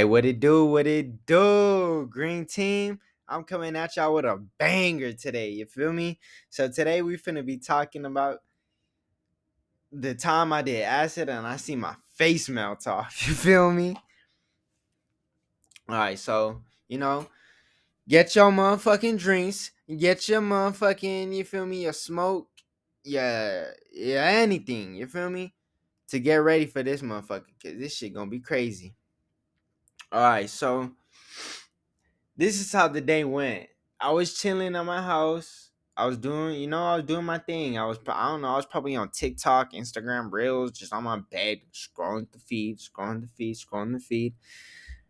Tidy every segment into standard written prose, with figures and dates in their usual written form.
What it do? What it do? Green team. I'm coming at y'all with a banger today. You feel me? So today we finna be talking about the time I did acid and I see my face melt off. You feel me? All right. So get your motherfucking drinks. Get your motherfucking. You feel me? Your smoke. Yeah. Anything. You feel me? To get ready for this motherfucker, cause this shit gonna be crazy. All right. So this is how the day went. I was chilling at my house. I was doing my thing. I don't know, I was probably on TikTok, Instagram Reels, just on my bed, scrolling the feed, scrolling the feed.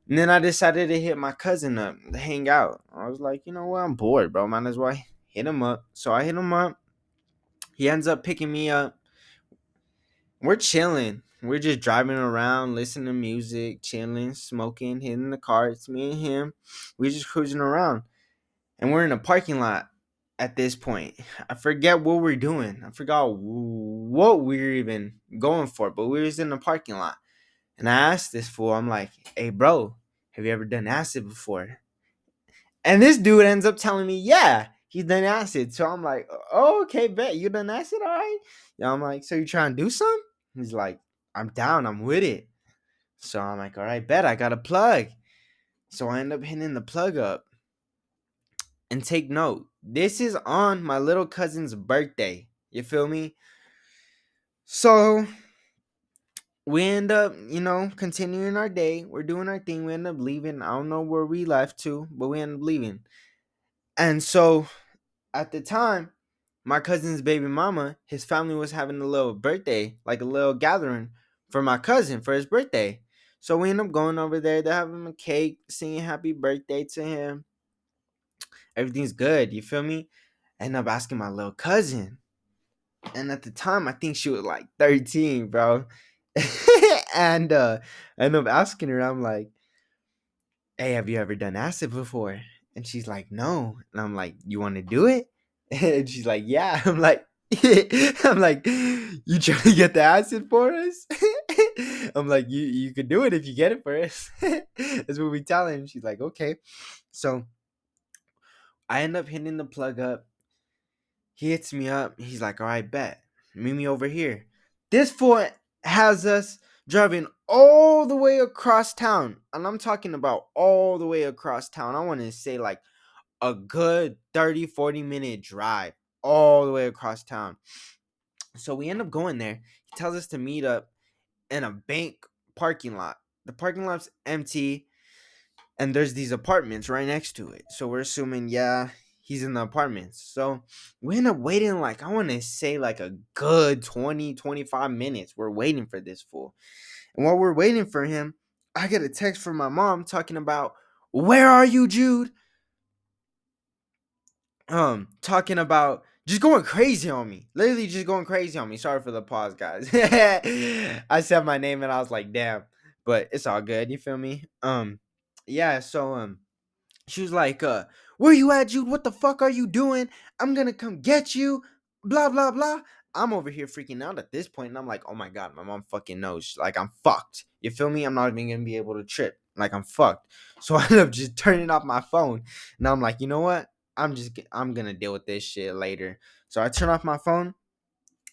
And then I decided to hit my cousin up to hang out. I was like, you know what? I'm bored, bro. Might as well hit him up. So I hit him up. He ends up picking me up. We're chilling. We're just driving around, listening to music, chilling, smoking, hitting the car. It's me and him. We're just cruising around. And we're in a parking lot at this point. I forget what we're doing. I forgot what we were even going for, but we was in the parking lot. And I asked this fool, I'm like, hey, bro, have you ever done acid before? And this dude ends up telling me, yeah, he's done acid. So I'm like, oh, okay, bet. You done acid, all right? Yeah, I'm like, so you trying to do some? He's like, I'm down. I'm with it. So I'm like, all right, bet. I got a plug. So I end up hitting the plug up. And take note, this is on my little cousin's birthday. You feel me? So we end up, continuing our day. We're doing our thing. We end up leaving. I don't know where we left to, but we end up leaving. And so at the time, my cousin's baby mama, his family was having a little birthday, like a little gathering for my cousin for his birthday. So we end up going over there. They're having a cake, singing happy birthday to him. Everything's good. You feel me? I end up asking my little cousin. And at the time, I think she was like 13, bro. And I end up asking her, I'm like, hey, have you ever done acid before? And she's like, no. And I'm like, you want to do it? And she's like, yeah. I'm like, I'm like, you trying to get the acid for us? I'm like, you could do it if you get it for us. That's what we tell him. She's like, okay. So I end up hitting the plug up. He hits me up. He's like, all right, bet. Meet me over here. This fool has us driving all the way across town. And I'm talking about all the way across town. I want to say like a good 30-40 minute drive all the way across town. So we end up going there. He tells us to meet up in a bank parking lot. The parking lot's empty. And there's these apartments right next to it. So we're assuming, yeah, he's in the apartments. So we end up waiting like, I want to say like a good 20-25 minutes. We're waiting for this fool. And while we're waiting for him, I get a text from my mom talking about, where are you, Jude? Talking about just going crazy on me. Literally just going crazy on me. Sorry for the pause, guys. I said my name and I was like, damn. But it's all good. You feel me? Yeah, so she was like, where you at, Jude? What the fuck are you doing? I'm gonna come get you. Blah, blah, blah. I'm over here freaking out at this point, and I'm like, oh my god, my mom fucking knows. Like, I'm fucked. You feel me? I'm not even gonna be able to trip. Like, I'm fucked. So I end up just turning off my phone. And I'm like, you know what? I'm gonna deal with this shit later. So I turn off my phone.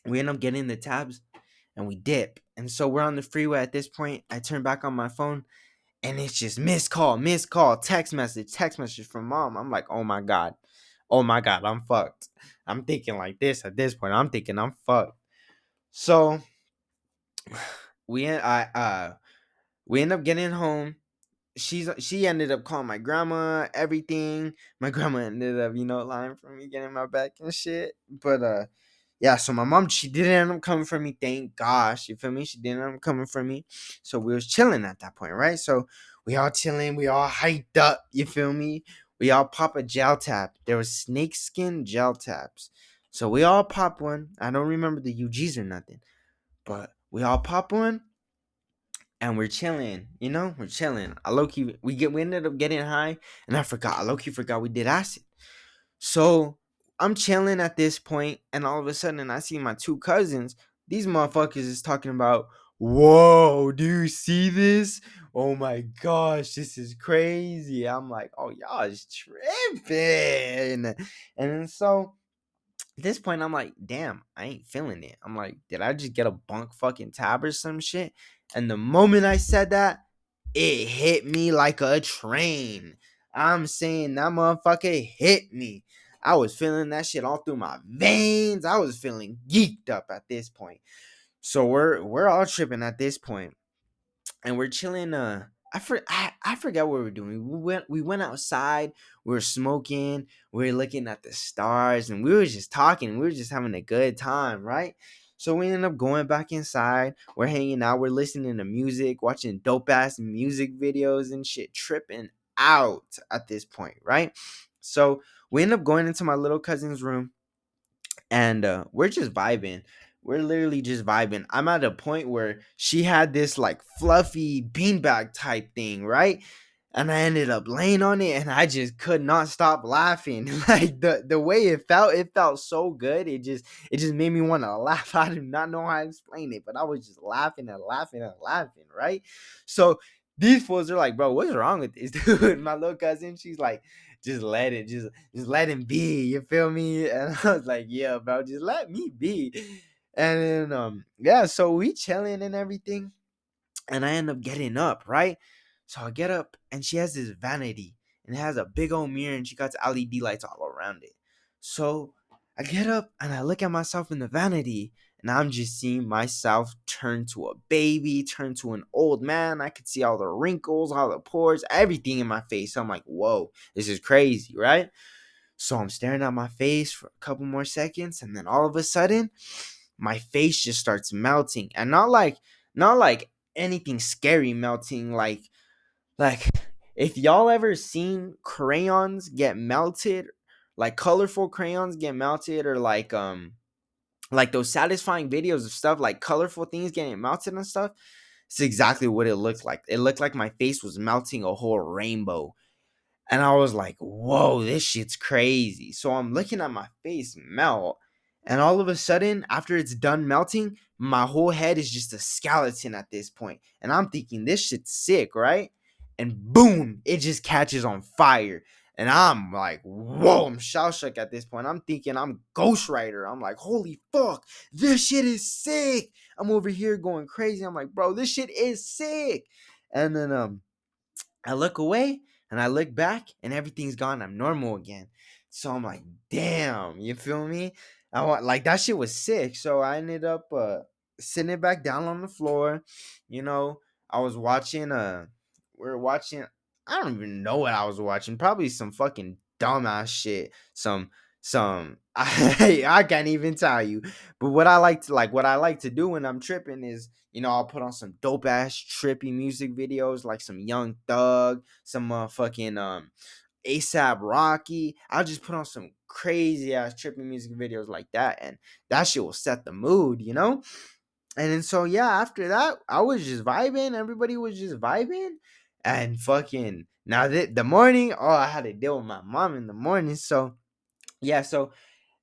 We end up getting the tabs and we dip. And so we're on the freeway at this point. I turn back on my phone and it's just missed call, text message from mom. I'm like, oh my god, I'm fucked. I'm thinking like this at this point. I'm thinking I'm fucked. So we end up getting home. She ended up calling my grandma, everything. My grandma ended up, lying for me, getting my back and shit. But yeah, so my mom, she didn't end up coming for me, thank gosh. You feel me? She didn't end up coming for me. So we was chilling at that point, right? So we all chilling, we all hyped up, you feel me? We all pop a gel tap. There was snakeskin gel taps. So we all pop one. I don't remember the UGs or nothing. But we all pop one and we're chilling, we're chilling. We ended up getting high, and I low-key forgot we did acid. So I'm chilling at this point, and all of a sudden I see my two cousins. These motherfuckers is talking about, whoa, do you see this? oh my gosh, this is crazy. I'm like, oh, y'all is tripping. And then so at this point, I'm like, damn, I ain't feeling it. I'm like, did I just get a bunk fucking tab or some shit? And the moment I said that, it hit me like a train. I'm saying that motherfucker hit me. I was feeling that shit all through my veins. I was feeling geeked up at this point. So we're all tripping at this point, and we're chilling. I forgot what we were doing. We went outside. We were smoking. We were looking at the stars, and we were just talking. We were just having a good time, right? So we ended up going back inside. We're hanging out. We're listening to music, watching dope ass music videos and shit, tripping out at this point, right? So we end up going into my little cousin's room, and we're just vibing. We're literally just vibing. I'm at a point where she had this like fluffy beanbag type thing, right? And I ended up laying on it, and I just could not stop laughing. Like the way it felt so good. It just made me want to laugh. I do not know how to explain it, but I was just laughing and laughing and laughing, right? So these fools are like, bro, what's wrong with this dude? My little cousin, she's like, just let it, just let him be. You feel me? And I was like, yeah, bro, just let me be. And then yeah, so we chilling and everything, and I end up getting up, right? So I get up, and she has this vanity, and it has a big old mirror, and she got LED lights all around it. So I get up and I look at myself in the vanity, and I'm just seeing myself turn to a baby, turn to an old man. I could see all the wrinkles, all the pores, everything in my face. I'm like, whoa, this is crazy, right? So I'm staring at my face for a couple more seconds, and then all of a sudden, my face just starts melting, and not like anything scary melting, like if y'all ever seen crayons get melted, like colorful crayons get melted, or like those satisfying videos of stuff like colorful things getting melted and stuff. It's exactly what it looked like. It looked like my face was melting a whole rainbow. And I was like, whoa, this shit's crazy. So I'm looking at my face melt. And all of a sudden, after it's done melting, my whole head is just a skeleton at this point. And I'm thinking, this shit's sick, right? And boom, it just catches on fire. And I'm like, whoa, I'm shell shook at this point. I'm thinking I'm Ghost Rider. I'm like, holy fuck, this shit is sick. I'm over here going crazy. I'm like, bro, this shit is sick. And then I look away and I look back and everything's gone. I'm normal again. So I'm like, damn, you feel me? I want like that shit was sick. So I ended up sitting back down on the floor. You know, I was watching we are watching, I don't even know what I was watching. Probably some fucking dumbass shit. Some I can't even tell you. But what I like to do when I'm tripping is, I'll put on some dope ass trippy music videos, like some Young Thug, some fucking ASAP Rocky. I'll just put on some crazy ass trippy music videos like that, and that shit will set the mood. And then so yeah, after that, I was just vibing. Everybody was just vibing, and fucking now the morning. Oh, I had to deal with my mom in the morning. So yeah, so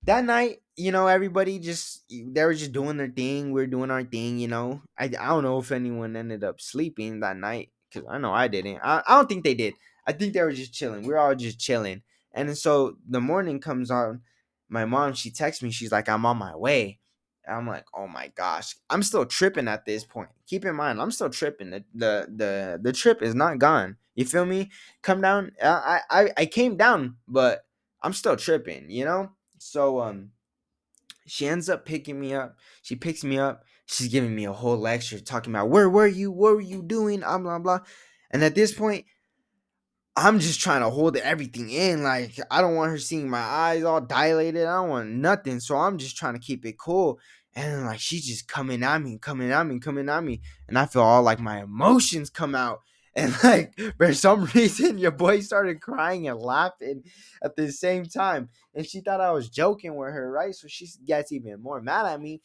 that night, everybody just they were just doing their thing. We are doing our thing. I don't know if anyone ended up sleeping that night, because I know I didn't. I don't think they did. I think they were just chilling. We are all just chilling. And then so the morning comes on. My mom, she texts me. She's like, I'm on my way. I'm like, oh my gosh, I'm still tripping at this point. Keep in mind, I'm still tripping. The trip is not gone. You feel me? Come down. I came down, but I'm still tripping. So she ends up picking me up. She picks me up. She's giving me a whole lecture talking about where were you? What were you doing? Blah blah blah. And at this point, I'm just trying to hold everything in. Like, I don't want her seeing my eyes all dilated. I don't want nothing. So I'm just trying to keep it cool. And then, like, she's just coming at me, coming at me, coming at me. And I feel all like my emotions come out. And like for some reason, your boy started crying and laughing at the same time. And she thought I was joking with her, right? So she gets even more mad at me.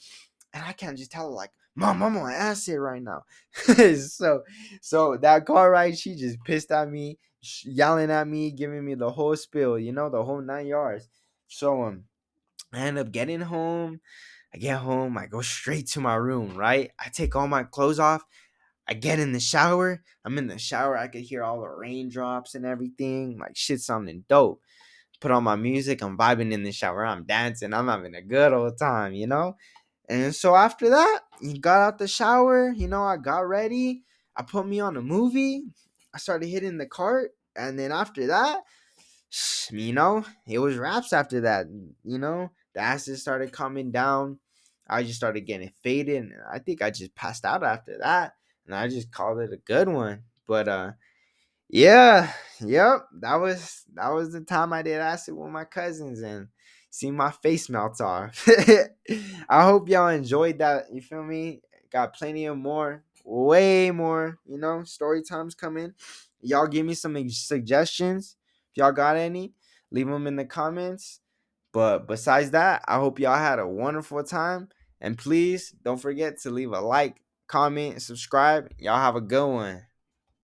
And I can't just tell her like, Mom, I'm on acid right now. so so that car ride, she just pissed at me, yelling at me, giving me the whole spill, the whole 9 yards. So I end up getting home. I get home, I go straight to my room, right? I take all my clothes off. I get in the shower. I'm in the shower. I could hear all the raindrops and everything. Like shit sounding dope. Put on my music. I'm vibing in the shower. I'm dancing. I'm having a good old time, you know? And so after that, he got out the shower. I got ready. I put me on a movie. I started hitting the cart. And then after that, it was wraps after that. The acid started coming down. I just started getting faded. And I think I just passed out after that. And I just called it a good one. But yeah, yep. That was the time I did acid with my cousins and see my face melt off. I hope y'all enjoyed that. You feel me? Got plenty of more, way more. Story times coming. Y'all give me some suggestions. If y'all got any, leave them in the comments. But besides that, I hope y'all had a wonderful time. And please don't forget to leave a like, comment, and subscribe. Y'all have a good one.